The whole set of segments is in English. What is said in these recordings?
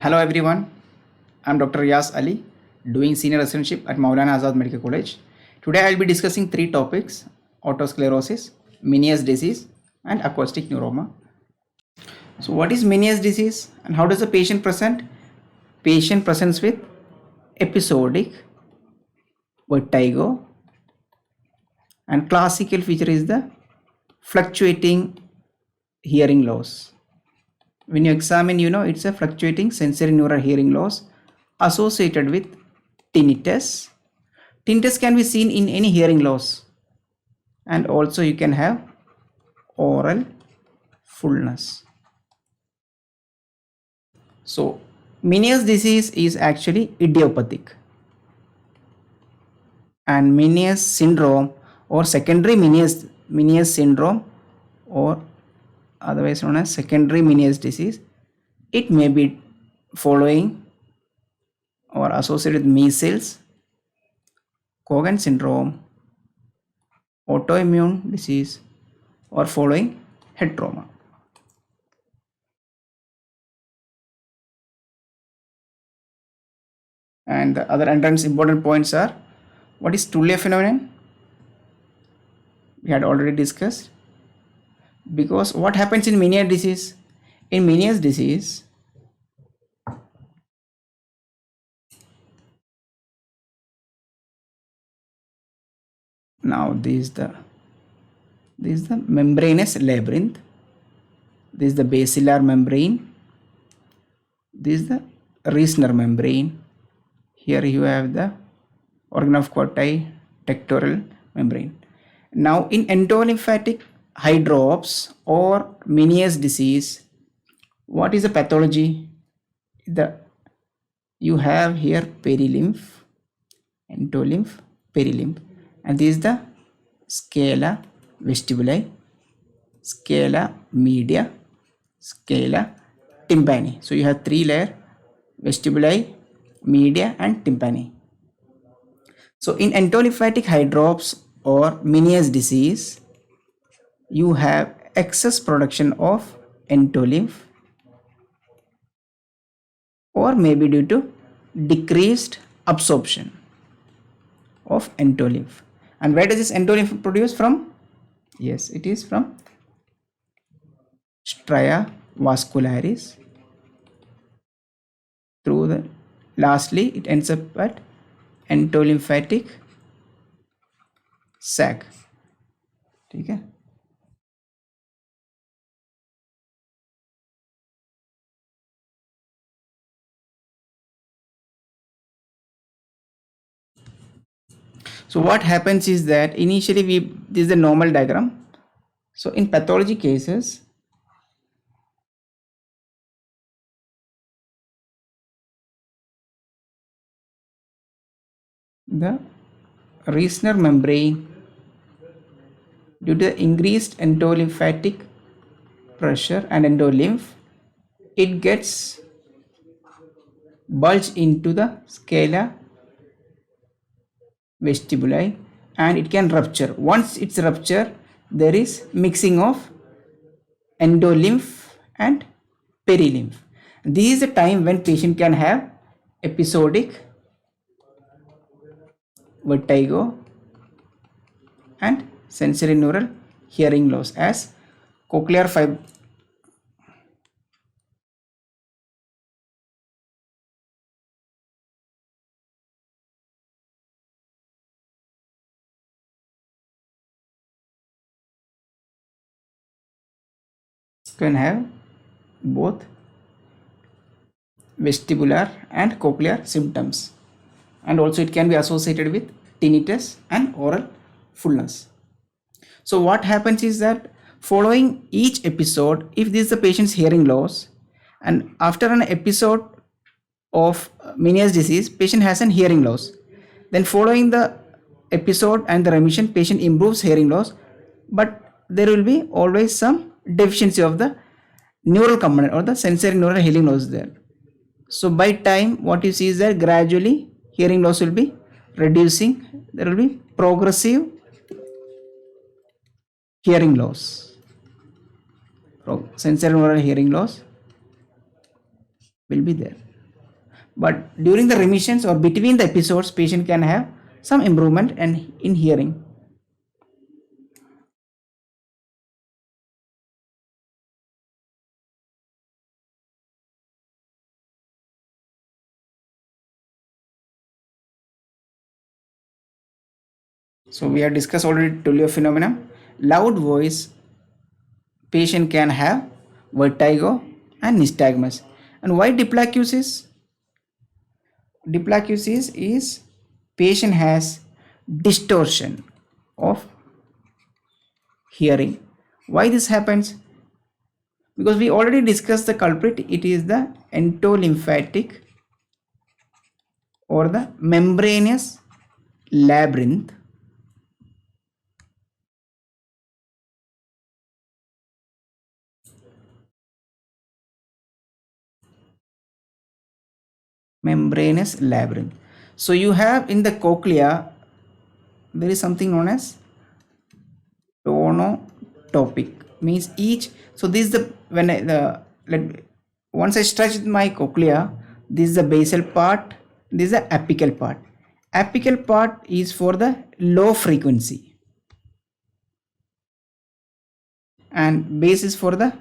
Hello everyone, I'm Dr. Yas Ali, doing senior residentship at Maulana Azad Medical College. Today I'll be discussing three topics: autosclerosis, Meniere's disease, and acoustic neuroma. So, what is Meniere's disease and how does the patient present? Patient presents with episodic vertigo, and classical feature is the fluctuating hearing loss. When you examine, it's a fluctuating sensory neural hearing loss associated with tinnitus. Tinnitus can be seen in any hearing loss, and also you can have oral fullness. So, Meniere's disease is actually idiopathic, and Meniere's syndrome or secondary Meniere's syndrome, or otherwise known as secondary Meniere's disease, it may be following or associated with measles, Cogan syndrome, autoimmune disease, or following head trauma. And the other entrance important points are: what is Tulle phenomenon? We had already discussed. Because what happens in Meniere's disease? In Meniere's disease, now this is the membranous labyrinth. This is the basilar membrane. This is the Reissner membrane. Here you have the organ of Corti tectoral membrane. Now in endolymphatic hydrops or Meniere's disease, what is the pathology? You have here perilymph, endolymph, perilymph, and this is the scala vestibuli, scala media, scala tympani. So you have three layer: vestibuli, media, and tympani. So in endolymphatic hydrops or Meniere's disease, you have excess production of endolymph, or maybe due to decreased absorption of endolymph. And where does this endolymph produce from? Yes, it is from stria vascularis through the, lastly it ends up at endolymphatic sac. Okay. So what happens is that initially this is the normal diagram. So in pathology cases, the Reissner membrane, due to the increased endolymphatic pressure and endolymph, it gets bulged into the scala vestibuli and it can rupture. Once it's rupture, there is mixing of endolymph and perilymph. This is the time when patient can have episodic vertigo and sensory neural hearing loss as cochlear fiber can have both vestibular and cochlear symptoms, and also it can be associated with tinnitus and oral fullness. So what happens is that following each episode, if this is the patient's hearing loss, and after an episode of Meniere's disease, patient has an hearing loss, then following the episode and the remission, patient improves hearing loss, but there will be always some deficiency of the neural component or the sensory neural hearing loss there. So by time, what you see is that gradually hearing loss will be reducing. There will be progressive hearing loss, sensory neural hearing loss will be there. but during the remissions or between the episodes, patient can have some improvement and in hearing. So we have discussed already Tullio phenomenon. Loud voice, patient can have vertigo and nystagmus. And why diplacusis? Diplacusis is patient has distortion of hearing. Why this happens? Because we already discussed the culprit. It is the entolymphatic or the membranous labyrinth. Membranous labyrinth. So you have in the cochlea, there is something known as tonotopic, means each. So this is the when I, the let once I stretch my cochlea, this is the basal part, this is the apical part. Apical part is for the low frequency and base is for the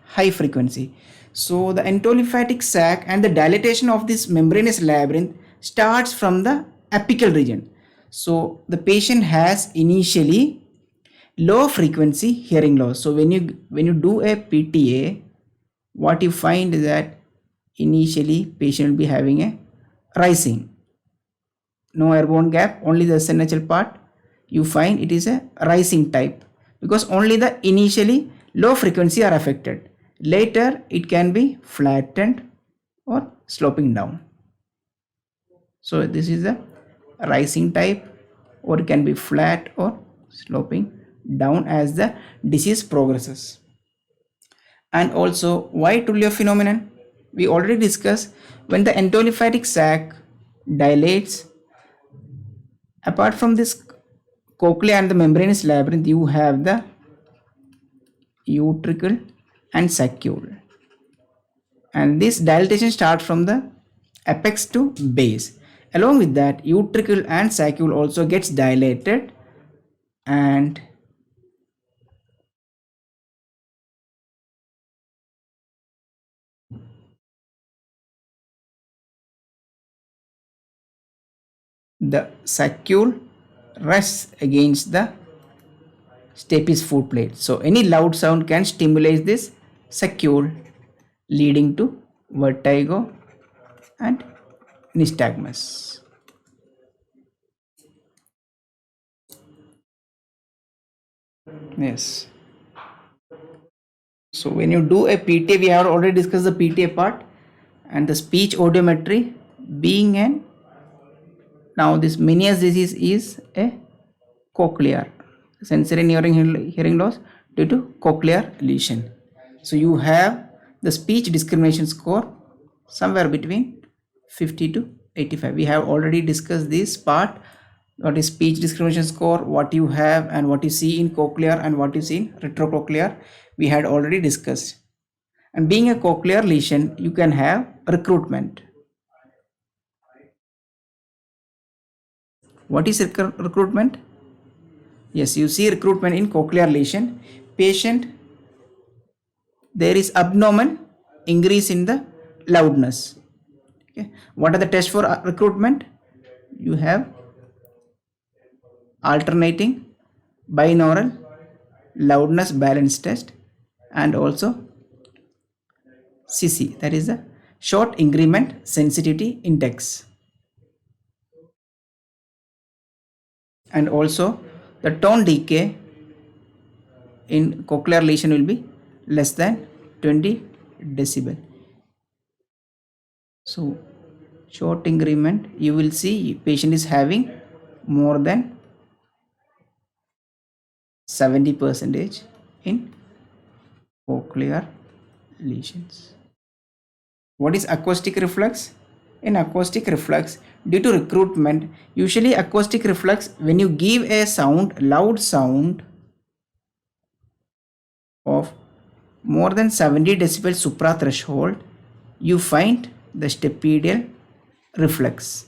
high frequency. So the entolymphatic sac and the dilatation of this membranous labyrinth starts from the apical region. So the patient has initially low frequency hearing loss. So when you do a PTA, what you find is that initially patient will be having a rising, no airborne gap, only the SNHL part. You find it is a rising type because only the initially low frequency are affected. Later it can be flattened or sloping down. So this is a rising type, or it can be flat or sloping down as the disease progresses. And also why Tullio phenomenon? We already discussed when the entolymphatic sac dilates. Apart from this cochlea and the membranous labyrinth, you have the utricle and saccule, and this dilatation starts from the apex to base. Along with that, utricle and saccule also gets dilated, and the saccule rests against the stapes foot plate. So any loud sound can stimulate this saccule, leading to vertigo and nystagmus. Yes. So when you do a PTA, we have already discussed the PTA part and the speech audiometry being an, now this Meniere's disease is a cochlear sensory hearing loss due to cochlear lesion. So you have the speech discrimination score somewhere between 50 to 85. We have already discussed this part, what is speech discrimination score, what you have and what you see in cochlear and what you see in retrocochlear, we had already discussed. And being a cochlear lesion, you can have recruitment. What is recruitment? Yes, you see recruitment in cochlear lesion. Patient, there is abnormal increase in the loudness. Okay. What are the tests for recruitment? You have alternating binaural loudness balance test and also CC, that is the short increment sensitivity index. And also the tone decay in cochlear lesion will be less than 20 decibel. So short increment, you will see patient is having more than 70% in cochlear lesions. What is acoustic reflux? In acoustic reflux, due to recruitment, usually acoustic reflux, when you give a sound, loud sound of more than 70 decibel supra threshold, you find the stapedial reflex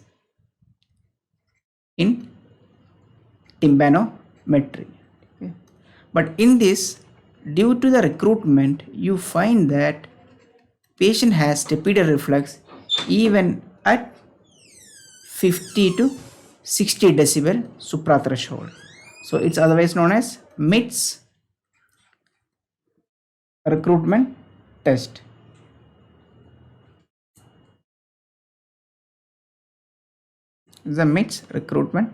in tympanometry. Okay. But in this, due to the recruitment, you find that patient has stapedial reflex even at 50 to 60 decibel suprathreshold. So it's otherwise known as MITS recruitment test. The MITS recruitment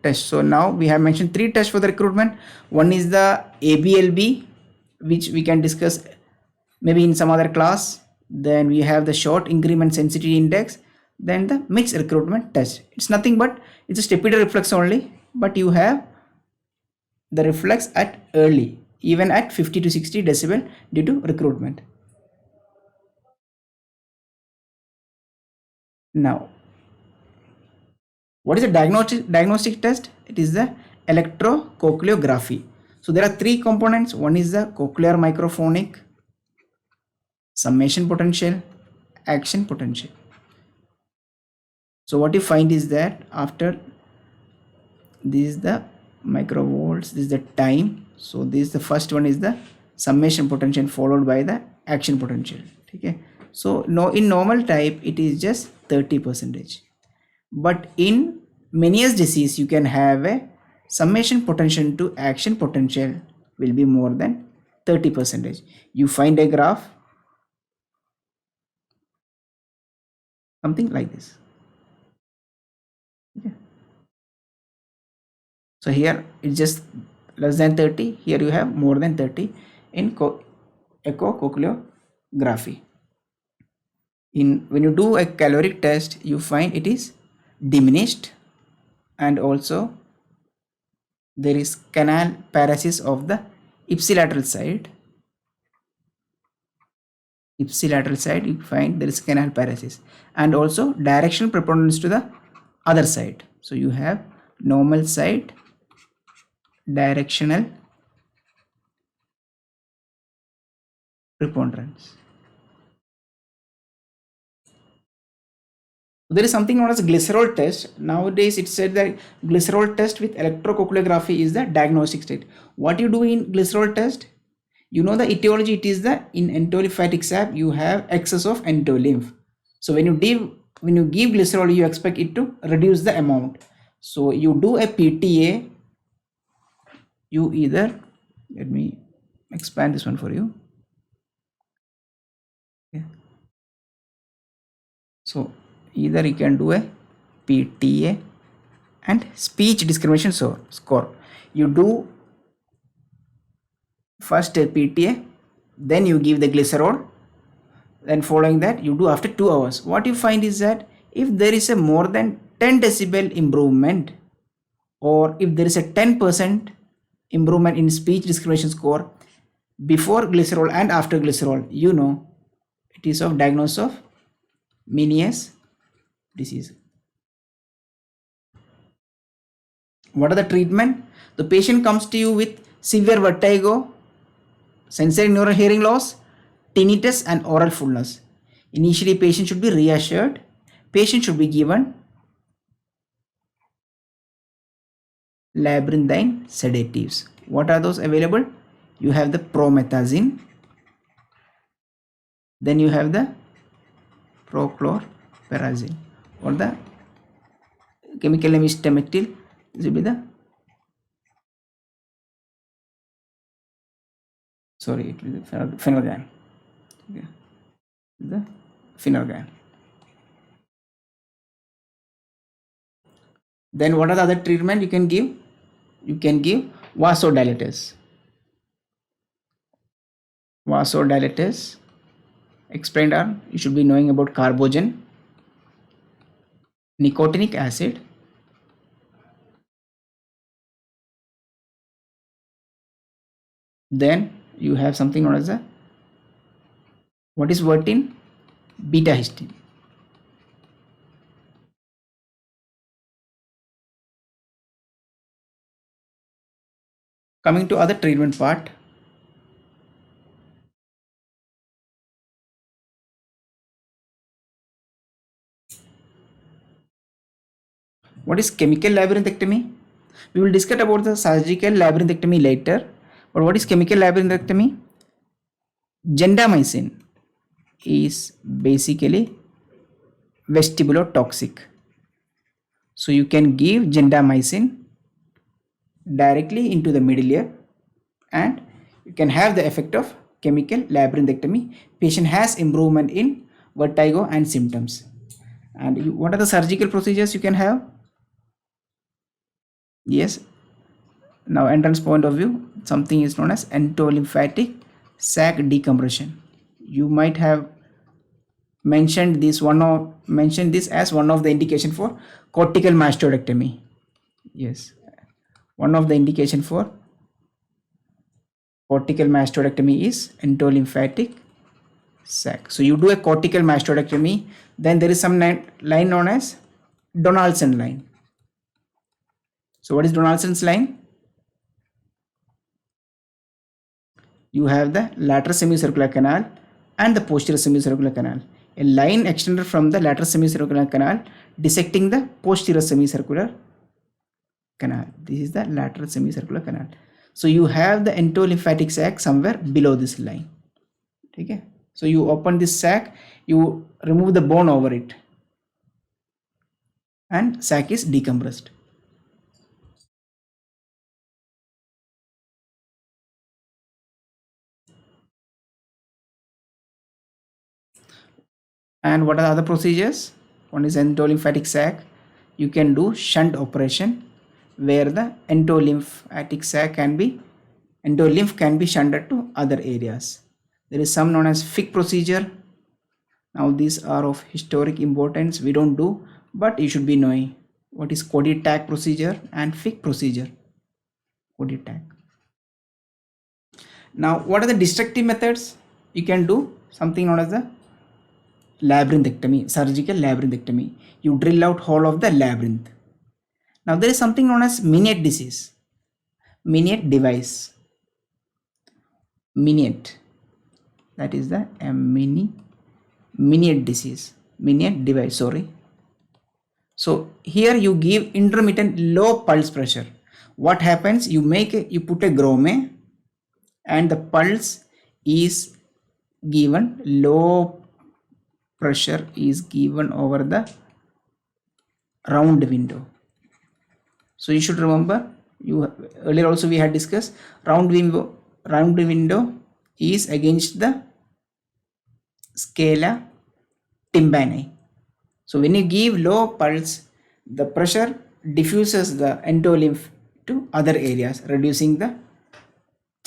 test. So now we have mentioned three tests for the recruitment. One is the ABLB, which we can discuss maybe in some other class. Then we have the short increment sensitivity index. Then the MITS recruitment test. It's nothing but it's a stapedial reflex only, but you have the reflex at early, even at 50 to 60 decibel due to recruitment. Now, what is a diagnostic test? It is the electrocochleography. So there are three components. One is the cochlear microphonic, summation potential, action potential. So what you find is that after this is the microvolts, this is the time. So this the first one is the summation potential followed by the action potential. Okay. So no, in normal type it is just 30%. But in Meniere's disease you can have a summation potential to action potential will be more than 30%. You find a graph something like this. Okay. So here it's just less than 30, here you have more than 30 in echocochleography. When you do a caloric test, you find it is diminished, and also there is canal paresis of the ipsilateral side. You find there is canal paresis, and also directional preponderance to the other side. So you have normal side, directional preponderance. There is something known as glycerol test. Nowadays it said that glycerol test with electrocochleography is the diagnostic state. What you do in glycerol test? You know the etiology, it is the in enterolymphatic sac you have excess of enterolymph. So when you give glycerol, you expect it to reduce the amount. So you do a PTA, you either, let me expand this one for you. Okay. So either you can do a PTA and speech discrimination score. You do first a PTA, then you give the glycerol, then following that you do after 2 hours. What you find is that if there is a more than 10 decibel improvement, or if there is a 10% improvement in speech discrimination score before glycerol and after glycerol, you know it is of diagnosis of Meniere's disease. What are the treatment? The patient comes to you with severe vertigo, sensory neural hearing loss, tinnitus and oral fullness. Initially patient should be reassured. Patient should be given labyrinthine sedatives. What are those available? You have the promethazine, then you have the prochlorperazine, or the chemical name is temectil. This will be the, sorry, it will be phenergan. Okay. The phenergan. Then what are the other treatment you can give? You can give vasodilators. Vasodilators explained are, you should be knowing about carbogen, nicotinic acid, then you have something known as a, what is vertin? Beta histine. Coming to other treatment part, What is chemical labyrinthectomy? We will discuss about the surgical labyrinthectomy later. But what is chemical labyrinthectomy? Gentamicin is basically vestibulotoxic. So you can give gentamicin directly into the middle ear and you can have the effect of chemical labyrinthectomy. Patient has improvement in vertigo and symptoms. And what are the surgical procedures you can have? Yes, now entrance point of view, something is known as endolymphatic sac decompression. You might have mentioned this as one of the indication for cortical mastectomy. Yes, one of the indication for cortical mastectomy is endolymphatic sac. So you do a cortical mastectomy, then there is some line known as Donaldson line. So what is Donaldson's line? You have the lateral semicircular canal and the posterior semicircular canal. A line extended from the lateral semicircular canal dissecting the posterior semicircular canal. This is the lateral semicircular canal. So you have the endolymphatic sac somewhere below this line. Okay. So you open this sac, you remove the bone over it, and sac is decompressed. And what are the other procedures? One is endolymphatic sac. You can do shunt operation where the endolymph can be shunted to other areas. There is some known as Fick procedure. Now these are of historic importance. We don't do, but you should be knowing what is Cody-Tack procedure and Fick procedure. Cody-Tack. Now what are the destructive methods? You can do something known as the labyrinthectomy, surgical labyrinthectomy. You drill out hole of the labyrinth. Now there is something known as Miniette disease. Miniette device. Miniette. That is the Miniette disease. Miniette device, sorry. So here you give intermittent low pulse pressure. What happens? You put a grome and the pulse is given, low pressure is given over the round window. So you should remember, earlier also we had discussed round window is against the scala tympani. So when you give low pulse, the pressure diffuses the endolymph to other areas, reducing the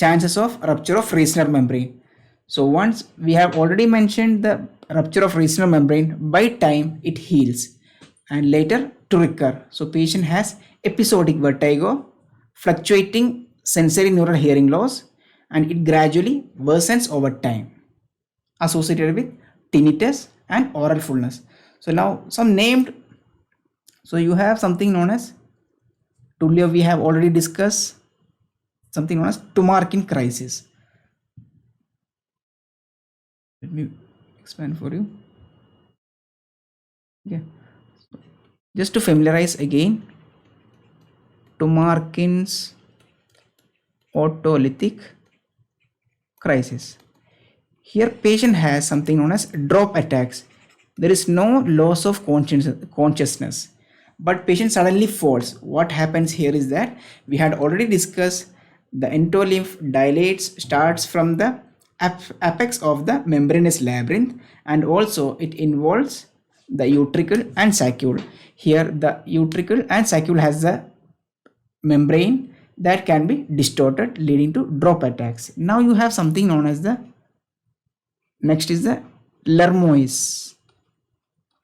chances of rupture of Reissner membrane. So once we have already mentioned the rupture of Reissner membrane, by time it heals and later to recur. So patient has episodic vertigo, fluctuating sensory neural hearing loss, and it gradually worsens over time, associated with tinnitus and oral fullness. So now some named, so you have something known as Tullio, we have already discussed something known as Tumarkin crisis. Let me expand for you. Okay. Just to familiarize again, Tumarkin's otolithic crisis. Here patient has something known as drop attacks. There is no loss of consciousness, but patient suddenly falls. What happens here is that we had already discussed the endolymph dilates, starts from the apex of the membranous labyrinth, and also it involves the utricle and saccule. Here the utricle and saccule has the membrane that can be distorted, leading to drop attacks. Now you have something known as the next is the Lermois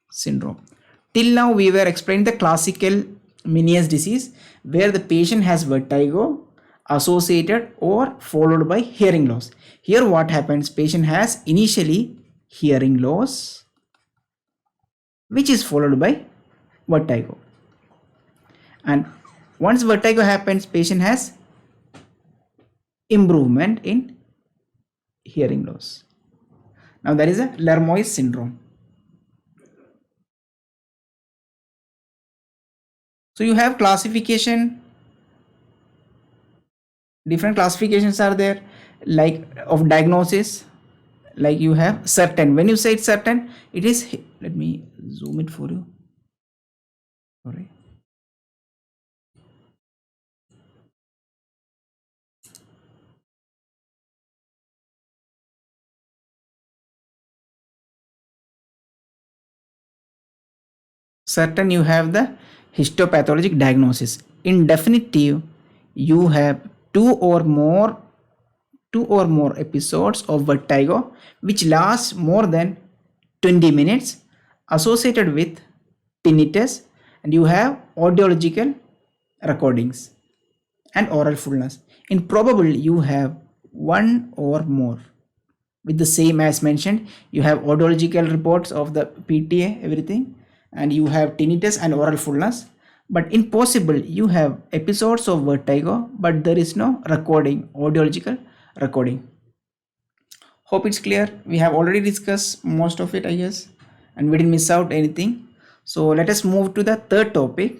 syndrome. Till now we were explaining the classical Meniere's disease where the patient has vertigo associated or followed by hearing loss. Here what happens? Patient has initially hearing loss which is followed by vertigo, and once vertigo happens, patient has improvement in hearing loss. Now there is a Lermois syndrome. So you have classification, different classifications are there, like of diagnosis. Like you have certain, when you say it's certain, it is, let me zoom it for you. Sorry. Certain, you have the histopathologic diagnosis. In definitive, you have two or more episodes of vertigo which last more than 20 minutes associated with tinnitus, and you have audiological recordings and oral fullness. In probable, you have one or more with the same as mentioned. You have audiological reports of the PTA, everything, and you have tinnitus and oral fullness. But in possible, you have episodes of vertigo, but there is no recording, audiological recording. Hope it's clear. We have already discussed most of it, I guess, and we didn't miss out anything. So let us move to the third topic,